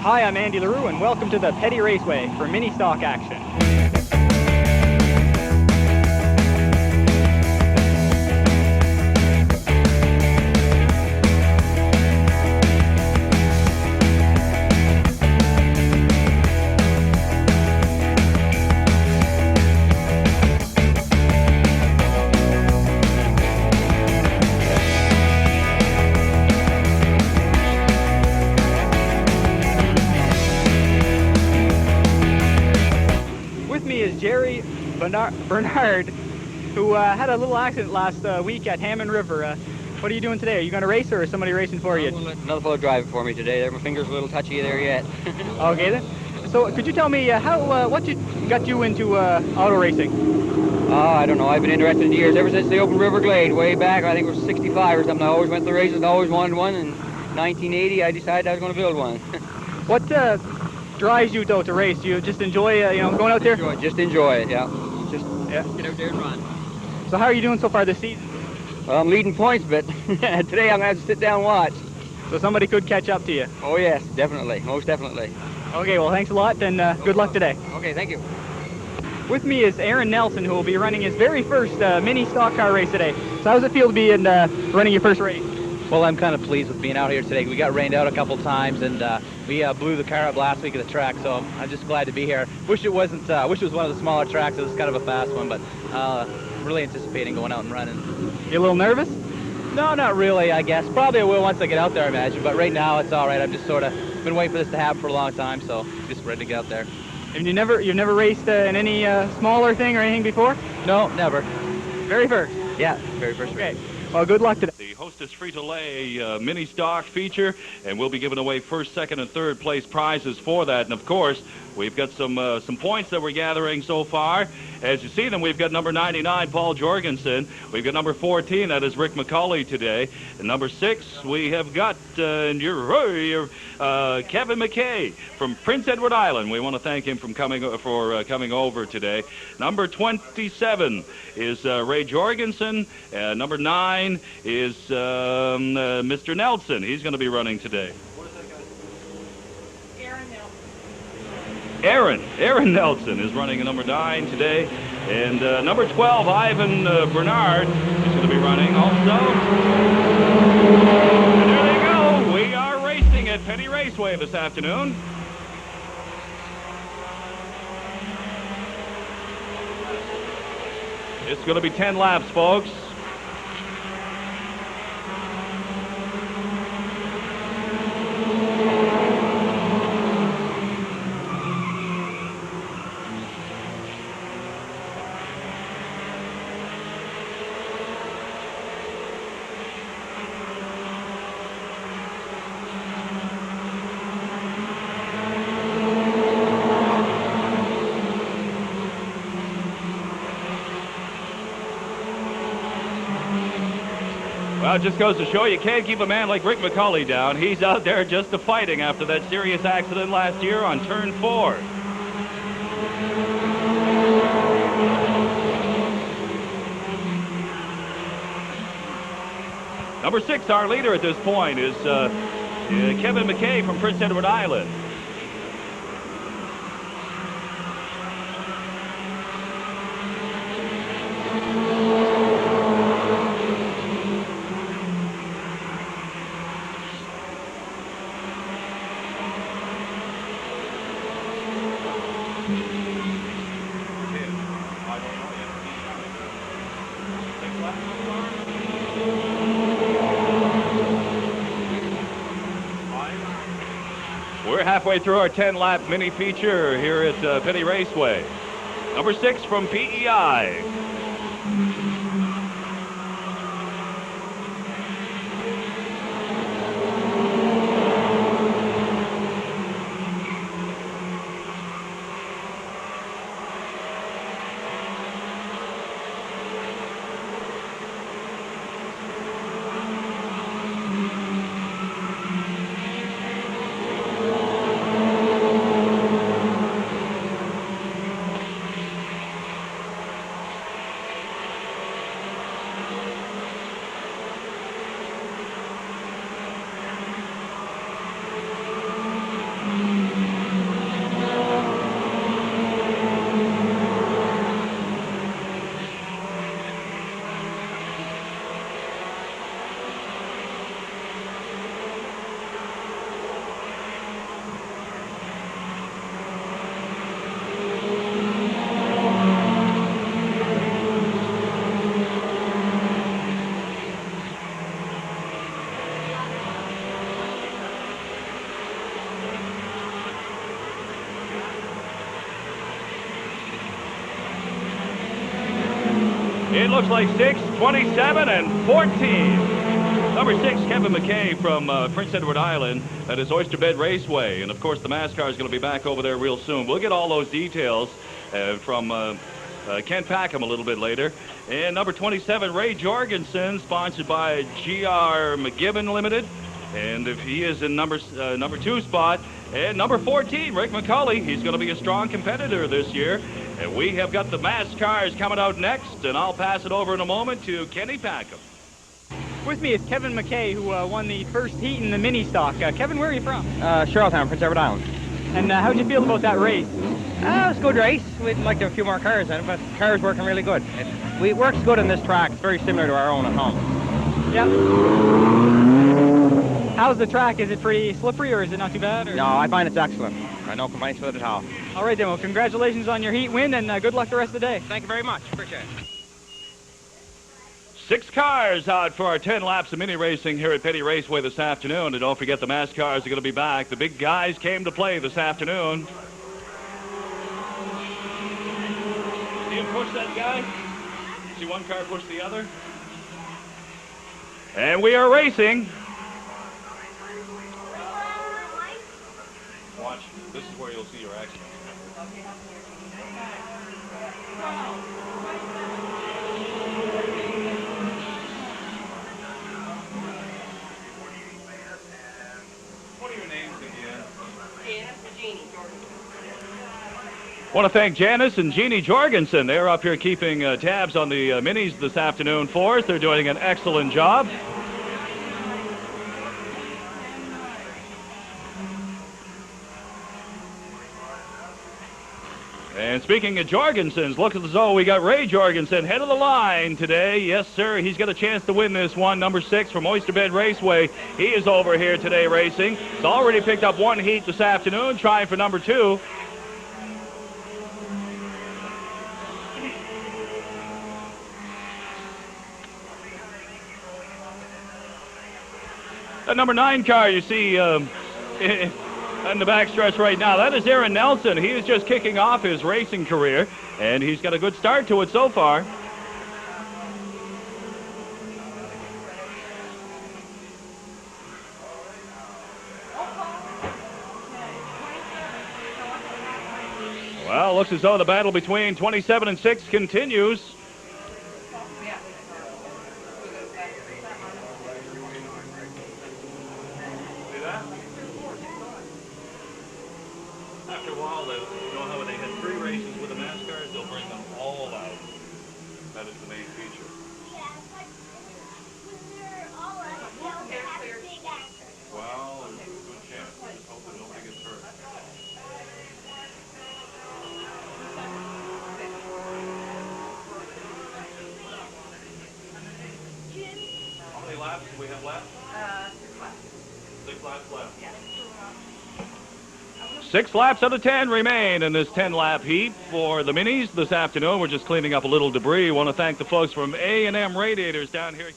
Hi, I'm Andy LaRue, and welcome to the Petty Raceway for mini stock action. Bernard, who had a little accident last week at Hammond River. What are you doing today? Are you going to race, or is somebody racing for you? I'm going to let another fellow drive it for me today. My finger's a little touchy there yet. Okay then. So could you tell me what got you into auto racing? I don't know. I've been interested in years. Ever since they opened River Glade way back, I think it was 65 or something. I always went to the races and always wanted one. In 1980, I decided I was going to build one. What drives you though to race? Do you just enjoy going out there? Just enjoy it, yeah. Just get out there and run. So how are you doing so far this season? Well, I'm leading points, but today I'm going to have to sit down and watch. So somebody could catch up to you? Oh yes, definitely, most definitely. Okay, well thanks a lot, and good luck today. Okay, thank you. With me is Aaron Nelson, who will be running his very first mini stock car race today. So how does it feel to be in running your first race? Well, I'm kind of pleased with being out here today. We got rained out a couple times, and we blew the car up last week at the track, so I'm just glad to be here. Wish it was one of the smaller tracks. It was kind of a fast one, but really anticipating going out and running. You a little nervous? No, not really, I guess. Probably I will once I get out there, I imagine, but right now it's all right. I've just sort of been waiting for this to happen for a long time, so just ready to get out there. And you've never raced in any smaller thing or anything before? No, never. Very first? Yeah, very first. Okay. Well, good luck today. The Hostess Free-to-Lay mini stock feature, and we'll be giving away first, second, and third place prizes for that. And of course, we've got some points that we're gathering so far. As you see them, we've got number 99, Paul Jorgensen. We've got number 14, that is Rick McCauley today. And number 6, we have got Kevin McKay from Prince Edward Island. We want to thank him for coming over today. Number 27 is Ray Jorgensen. Number 9 is Mr. Nelson. He's going to be running today. What is that guy's name? Aaron Nelson is running a number 9 today. And number 12, Ivan Bernard, is going to be running also. And there they go. We are racing at Petty Raceway this afternoon. It's going to be 10 laps, folks. Well, it just goes to show you can't keep a man like Rick McCauley down. He's out there just fighting after that serious accident last year on turn 4. Number 6, our leader at this point, is Kevin McKay from Prince Edward Island. We're halfway through our 10-lap mini feature here at Petty Raceway. Number 6 from PEI. It looks like 6, 27, and 14. Number 6, Kevin McKay from Prince Edward Island. That is Oyster Bed Raceway. And, of course, the NASCAR is going to be back over there real soon. We'll get all those details from Ken Packham a little bit later. And number 27, Ray Jorgensen, sponsored by GR McGibbon Limited. And if he is in number 2 spot. And number 14, Rick McCulley. He's going to be a strong competitor this year. And we have got the NASCARs coming out next. And I'll pass it over in a moment to Kenny Packham. With me is Kevin McKay, who won the first heat in the mini stock. Kevin, where are you from? Charlottetown, Prince Edward Island. And how'd you feel about that race? It was a good race. We'd like to have a few more cars in it, but the car's working really good. It works good on this track. It's very similar to our own at home. Yep. How's the track? Is it pretty slippery, or is it not too bad? Or? No, I find it's excellent. No complaints with it at all. All right, then. Well, congratulations on your heat win, and good luck the rest of the day. Thank you very much. Appreciate it. 6 cars out for our 10 laps of mini racing here at Petty Raceway this afternoon. And don't forget the NASCARs are going to be back. The big guys came to play this afternoon. See him push that guy? See one car push the other? And we are racing. Watch. This is where you'll see your action. What are your names again? Janice and Jeannie Jorgensen. I want to thank Janice and Jeannie Jorgensen. They're up here keeping tabs on the minis this afternoon for us. They're doing an excellent job. And speaking of Jorgensen's, look as though we got Ray Jorgensen head of the line today. Yes, sir. He's got a chance to win this one. Number 6 from Oyster Bed Raceway. He is over here today racing. He's already picked up 1 heat this afternoon, trying for number 2. That number 9 car you see in the backstretch right now, that is Aaron Nelson. He is just kicking off his racing career, and he's got a good start to it so far. Well, looks as though the battle between 27 and 6 continues. See that? After a while, you know how when they had 3 races with the NASCARs, they'll bring them all out. That is the main feature. Well, there's a good chance. Just hope that nobody gets hurt. How many laps do we have left? 6 laps left. 6 laps out of 10 remain in this 10-lap heat for the minis this afternoon. We're just cleaning up a little debris. Want to thank the folks from A&M Radiators down here.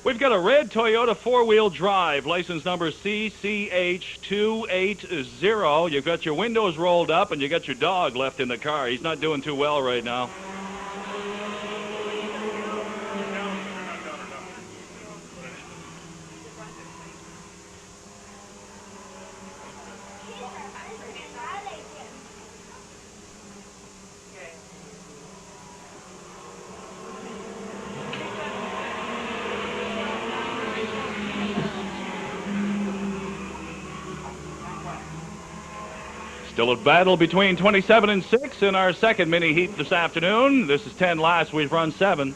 We've got a red Toyota 4-wheel drive, license number CCH280. You've got your windows rolled up, and you got your dog left in the car. He's not doing too well right now. Still a battle between 27 and 6 in our second mini heat this afternoon. This is 10 laps. We've run 7.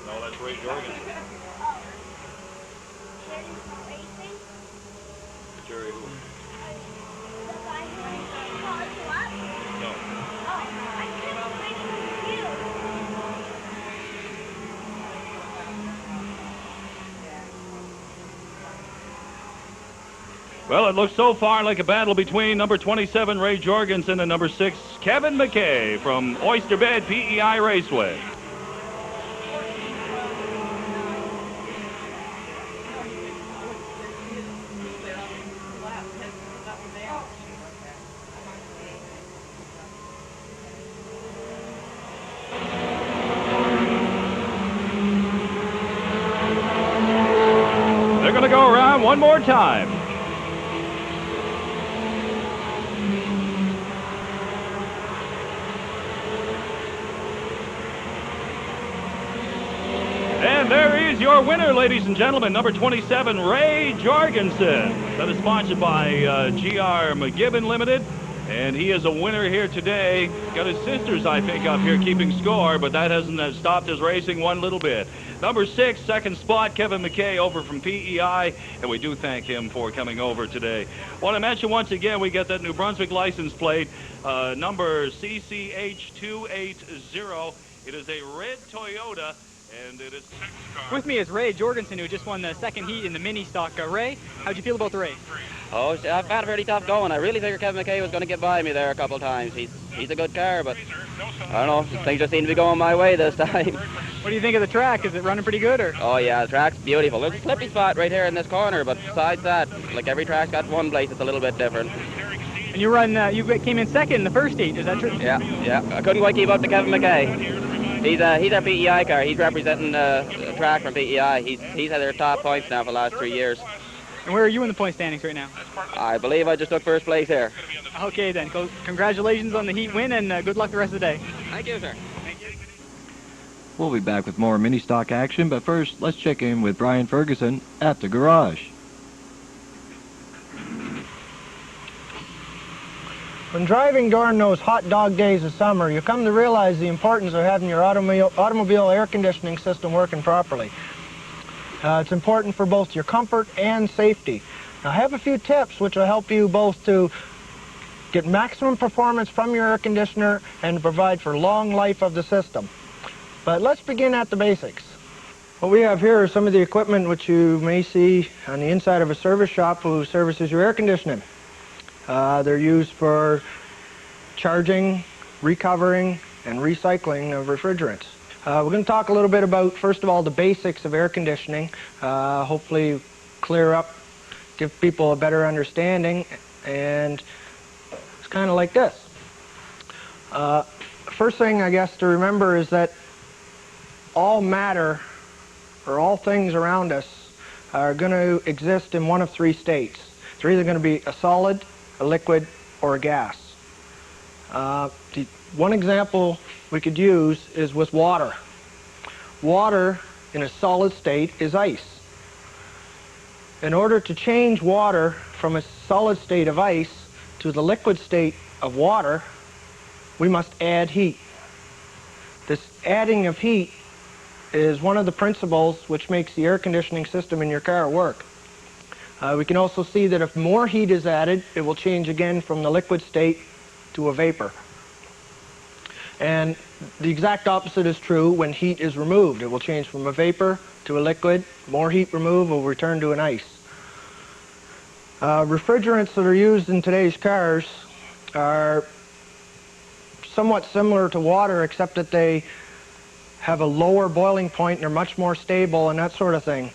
No, that's Ray Jorgensen. Jerry who? No. Well, it looks so far like a battle between number 27, Ray Jorgensen, and number 6, Kevin McKay from Oyster Bed PEI Raceway. go around one more time. And there is your winner, ladies and gentlemen, number 27, Ray Jorgensen. That is sponsored by GR McGibbon Limited. And he is a winner here today. Got his sisters, I think, up here keeping score, but that hasn't stopped his racing one little bit. Number 6, second spot, Kevin McKay over from PEI, and we do thank him for coming over today. Want to mention once again, we get that New Brunswick license plate, number CCH280. It is a red Toyota, and it is... With me is Ray Jorgensen, who just won the second heat in the mini stock. Ray, how'd you feel about the race? Oh, I've had a pretty tough going. I really figured Kevin McKay was going to get by me there a couple of times. He's a good car, but I don't know. Things just seem to be going my way this time. What do you think of the track? Is it running pretty good, or? Oh yeah, the track's beautiful. There's a slippery spot right here in this corner, but besides that, like every track's got one place that's a little bit different. And you came in second in the first heat. Is that true? Yeah. I couldn't quite keep up to Kevin McKay. He's our PEI car. He's representing the track from PEI. He's had their top points now for the last 3 years. And where are you in the point standings right now? I believe I just took first place here. Okay then, congratulations on the heat win, and good luck the rest of the day. Thank you, sir. We'll be back with more mini stock action, but first, let's check in with Brian Ferguson at the garage. When driving during those hot dog days of summer, you come to realize the importance of having your automobile air conditioning system working properly. It's important for both your comfort and safety. Now, I have a few tips which will help you both to get maximum performance from your air conditioner and to provide for long life of the system. But let's begin at the basics. What we have here is some of the equipment which you may see on the inside of a service shop who services your air conditioning. They're used for charging, recovering, and recycling of refrigerants. We're going to talk a little bit about, first of all, the basics of air conditioning, hopefully clear up, give people a better understanding, and it's kind of like this. First thing, I guess, to remember is that all matter, or all things around us, are going to exist in one of three states. They're either going to be a solid, a liquid, or a gas. One example we could use is with water. Water in a solid state is ice. In order to change water from a solid state of ice to the liquid state of water, we must add heat. This adding of heat is one of the principles which makes the air conditioning system in your car work. We can also see that if more heat is added, it will change again from the liquid state to a vapor. And the exact opposite is true when heat is removed. It will change from a vapor to a liquid. More heat removed will return to an ice. Refrigerants that are used in today's cars are somewhat similar to water, except that they have a lower boiling point and are much more stable and that sort of thing.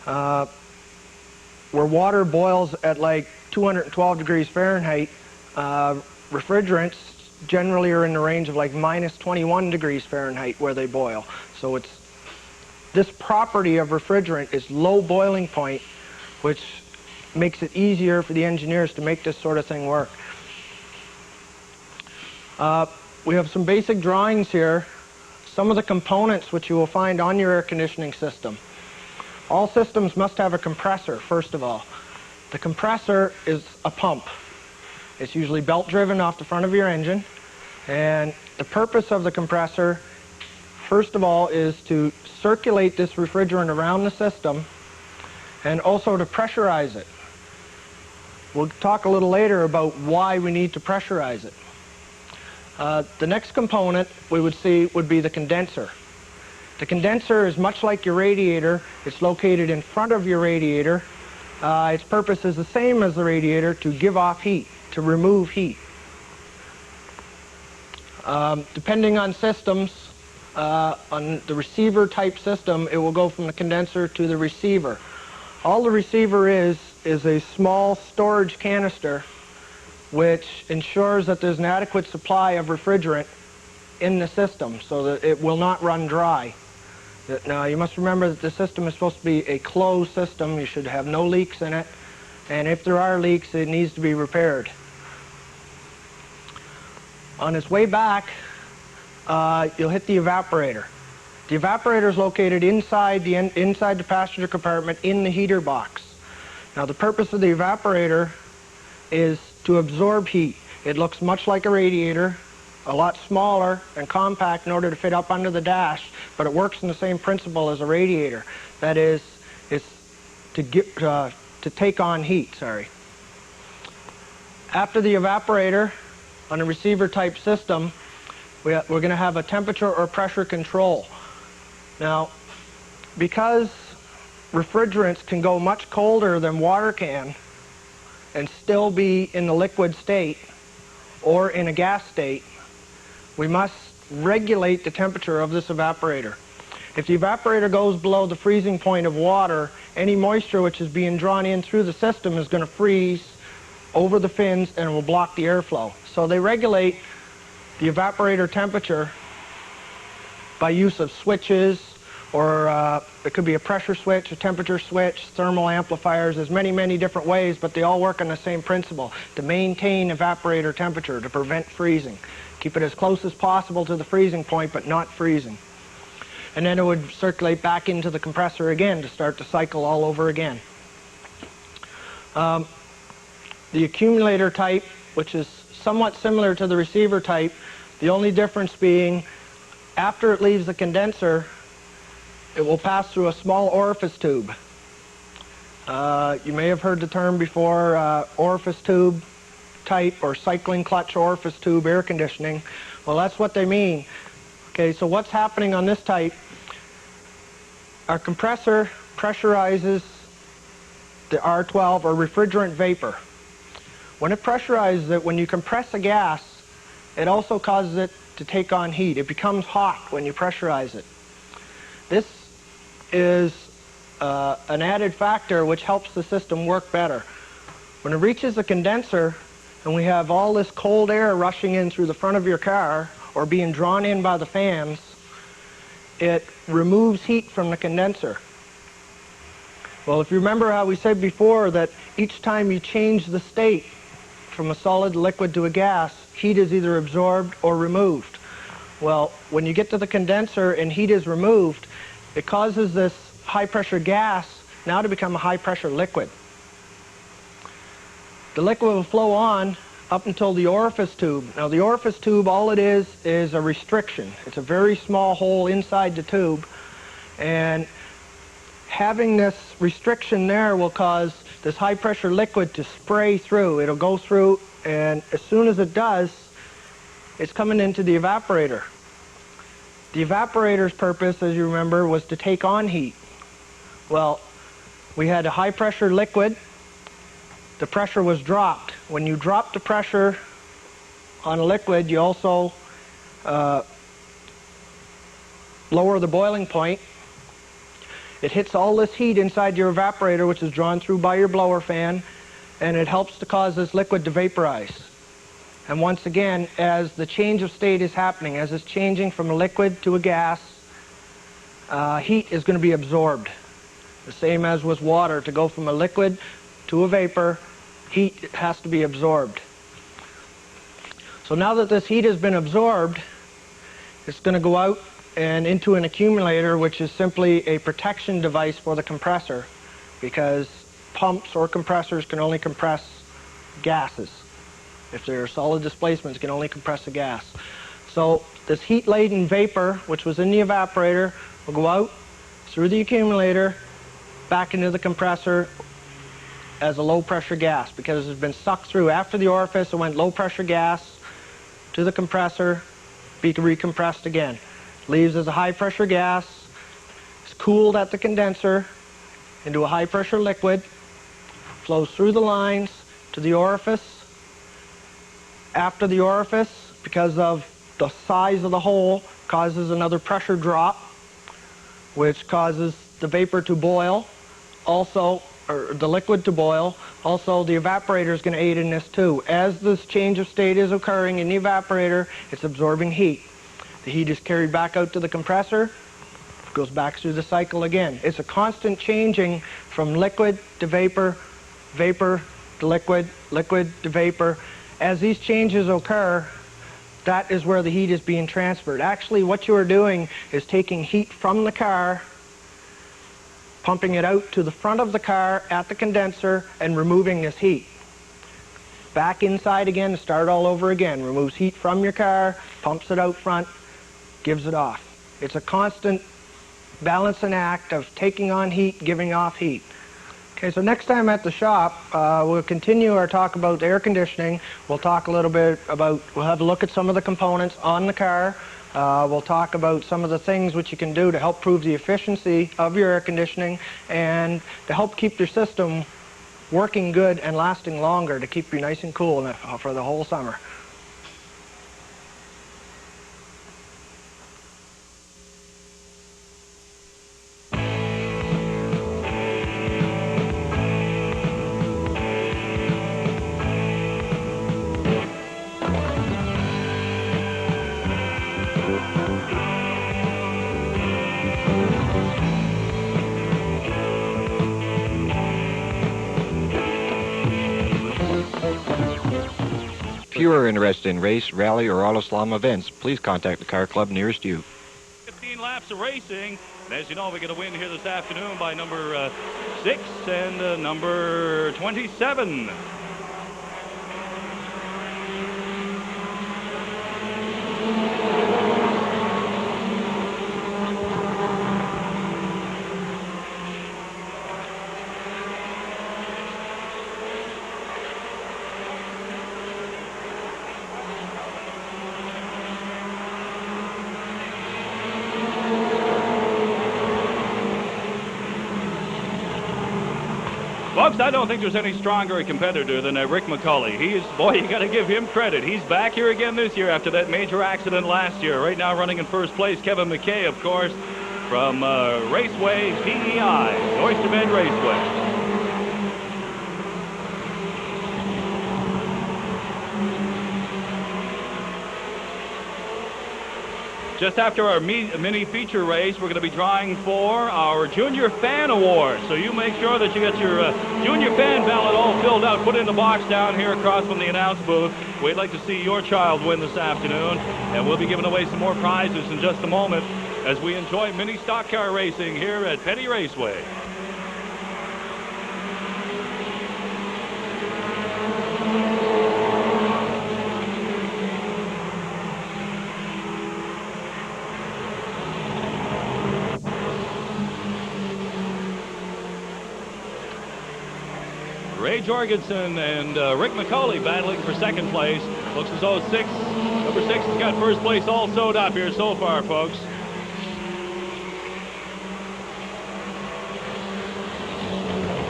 Where water boils at like 212 degrees Fahrenheit, refrigerants generally are in the range of like minus 21 degrees Fahrenheit where they boil. So this property of refrigerant is low boiling point, which makes it easier for the engineers to make this sort of thing work. We have some basic drawings here. Some of the components which you will find on your air conditioning system. All systems must have a compressor, first of all. The compressor is a pump. It's usually belt driven off the front of your engine, and the purpose of the compressor, first of all, is to circulate this refrigerant around the system and also to pressurize it. We'll talk a little later about why we need to pressurize it. The next component we would see would be the condenser. The condenser is much like your radiator. It's located in front of your radiator. Its purpose is the same as the radiator, to give off heat, to remove heat. Depending on systems, on the receiver type system, it will go from the condenser to the receiver. All the receiver is a small storage canister which ensures that there's an adequate supply of refrigerant in the system so that it will not run dry. Now, you must remember that the system is supposed to be a closed system. You should have no leaks in it. And if there are leaks, it needs to be repaired. On its way back, you'll hit the evaporator. The evaporator is located inside the passenger compartment in the heater box. Now, the purpose of the evaporator is to absorb heat. It looks much like a radiator, a lot smaller and compact in order to fit up under the dash, but it works in the same principle as a radiator. That is, it's to take on heat, sorry. After the evaporator, on a receiver type system, we're going to have a temperature or pressure control. Now, because refrigerants can go much colder than water can and still be in the liquid state or in a gas state, we must regulate the temperature of this evaporator. If the evaporator goes below the freezing point of water, any moisture which is being drawn in through the system is going to freeze over the fins and it will block the airflow. So they regulate the evaporator temperature by use of switches, or it could be a pressure switch, a temperature switch, thermal amplifiers. There's many, many different ways, but they all work on the same principle, to maintain evaporator temperature, to prevent freezing. Keep it as close as possible to the freezing point, but not freezing. And then it would circulate back into the compressor again to start the cycle all over again. The accumulator type, which is somewhat similar to the receiver type, the only difference being after it leaves the condenser, it will pass through a small orifice tube. You may have heard the term before, orifice tube type or cycling clutch orifice tube air conditioning. Well, that's what they mean. Okay, so what's happening on this type? Our compressor pressurizes the R12 or refrigerant vapor. When it pressurizes it, when you compress a gas, it also causes it to take on heat. It becomes hot when you pressurize it. This is an added factor which helps the system work better. When it reaches the condenser and we have all this cold air rushing in through the front of your car or being drawn in by the fans, it removes heat from the condenser. Well, if you remember how we said before that each time you change the state from a solid liquid to a gas, heat is either absorbed or removed. Well, when you get to the condenser and heat is removed, it causes this high pressure gas now to become a high pressure liquid. The liquid will flow on up until the orifice tube. Now the orifice tube, all it is a restriction. It's a very small hole inside the tube, and having this restriction there will cause this high pressure liquid to spray through. It'll go through, and as soon as it does, it's coming into the evaporator. The evaporator's purpose, as you remember, was to take on heat. Well, we had a high pressure liquid. The pressure was dropped. When you drop the pressure on a liquid, you also lower the boiling point. It hits all this heat inside your evaporator, which is drawn through by your blower fan, and it helps to cause this liquid to vaporize. And once again, as the change of state is happening, as it's changing from a liquid to a gas, heat is going to be absorbed. The same as with water. To go from a liquid to a vapor, heat has to be absorbed. So now that this heat has been absorbed, it's going to go out and into an accumulator, which is simply a protection device for the compressor, because pumps or compressors can only compress gases. If they're solid displacements, can only compress the gas. So this heat-laden vapor, which was in the evaporator, will go out through the accumulator back into the compressor as a low-pressure gas, because it's been sucked through. After the orifice, it went low-pressure gas to the compressor, be recompressed again. Leaves as a high-pressure gas, it's cooled at the condenser into a high-pressure liquid, flows through the lines to the orifice. After the orifice, because of the size of the hole, causes another pressure drop, which causes the vapor to boil, also, or the liquid to boil. Also, the evaporator is going to aid in this too. As this change of state is occurring in the evaporator, it's absorbing heat. The heat is carried back out to the compressor, goes back through the cycle again. It's a constant changing from liquid to vapor, vapor to liquid, liquid to vapor. As these changes occur, that is where the heat is being transferred. Actually, what you are doing is taking heat from the car, pumping it out to the front of the car at the condenser, and removing this heat. Back inside again to start all over again. Removes heat from your car, pumps it out front, gives it off. It's a constant balancing act of taking on heat, giving off heat. Okay, so next time at the shop, we'll continue our talk about air conditioning. We'll talk a little bit about, we'll have a look at some of the components on the car. We'll talk about some of the things which you can do to help prove the efficiency of your air conditioning and to help keep your system working good and lasting longer, to keep you nice and cool for the whole summer. If you are interested in race, rally, or auto slalom events, please contact the car club nearest you. 15 laps of racing. And as you know, we're going to win here this afternoon by number 6 and number 27. Folks, I don't think there's any stronger a competitor than Rick McCauley. Boy, you got to give him credit. He's back here again this year after that major accident last year. Right now running in first place, Kevin McKay, of course, from Raceway PEI, Oyster Bend Raceway. Just after our mini feature race, we're going to be drawing for our Junior Fan Award. So you make sure that you get your Junior Fan ballot all filled out, put in the box down here across from the announce booth. We'd like to see your child win this afternoon, and we'll be giving away some more prizes in just a moment as we enjoy mini stock car racing here at Petty Raceway. Ray Jorgensen and Rick McCauley battling for second place. Looks as though number 6 has got first place all sewed up here so far, folks.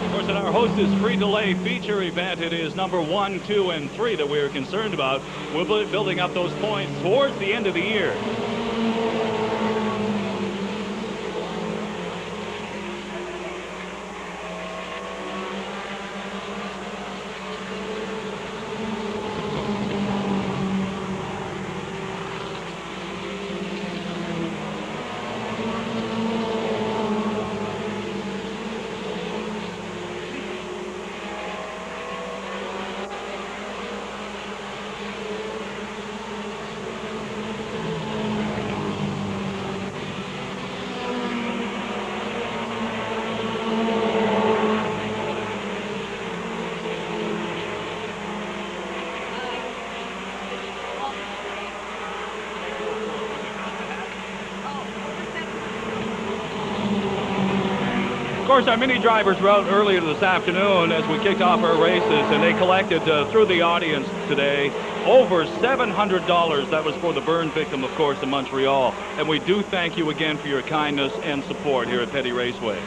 Of course, in our Hostess free-delay feature event, it is number 1, 2, and 3 that we're concerned about. We'll be building up those points towards the end of the year. Of course, our mini drivers were out earlier this afternoon as we kicked off our races, and they collected through the audience today over $700. That was for the burn victim, of course, in Montreal. And we do thank you again for your kindness and support here at Petty Raceway.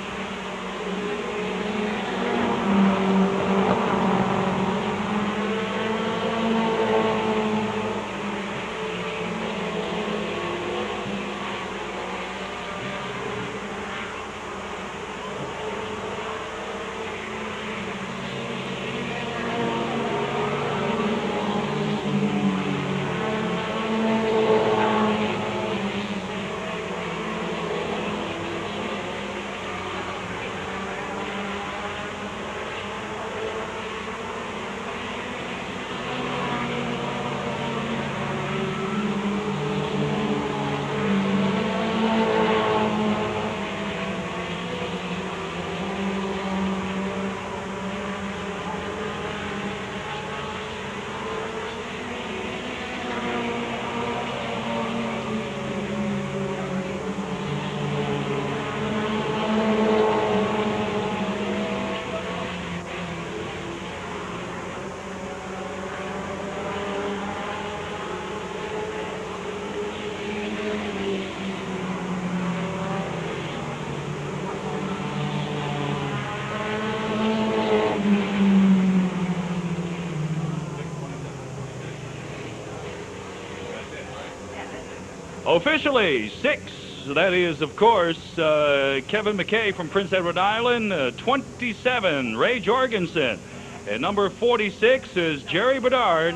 Officially, 6. That is, of course, Kevin McKay from Prince Edward Island. 27, Ray Jorgensen. And number 46 is Jerry Bedard.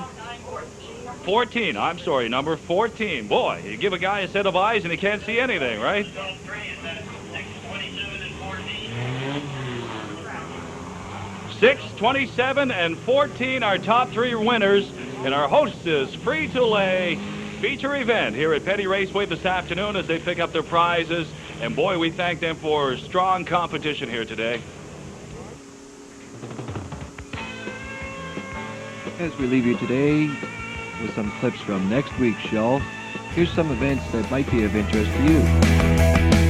14, I'm sorry, number 14. Boy, you give a guy a set of eyes and he can't see anything, right? 6, 27, and 14 are top 3 winners in our Hostess Free-to-Lay feature event here at Petty Raceway this afternoon as they pick up their prizes. And boy, we thank them for strong competition here today. As we leave you today with some clips from next week's show, here's some events that might be of interest to you.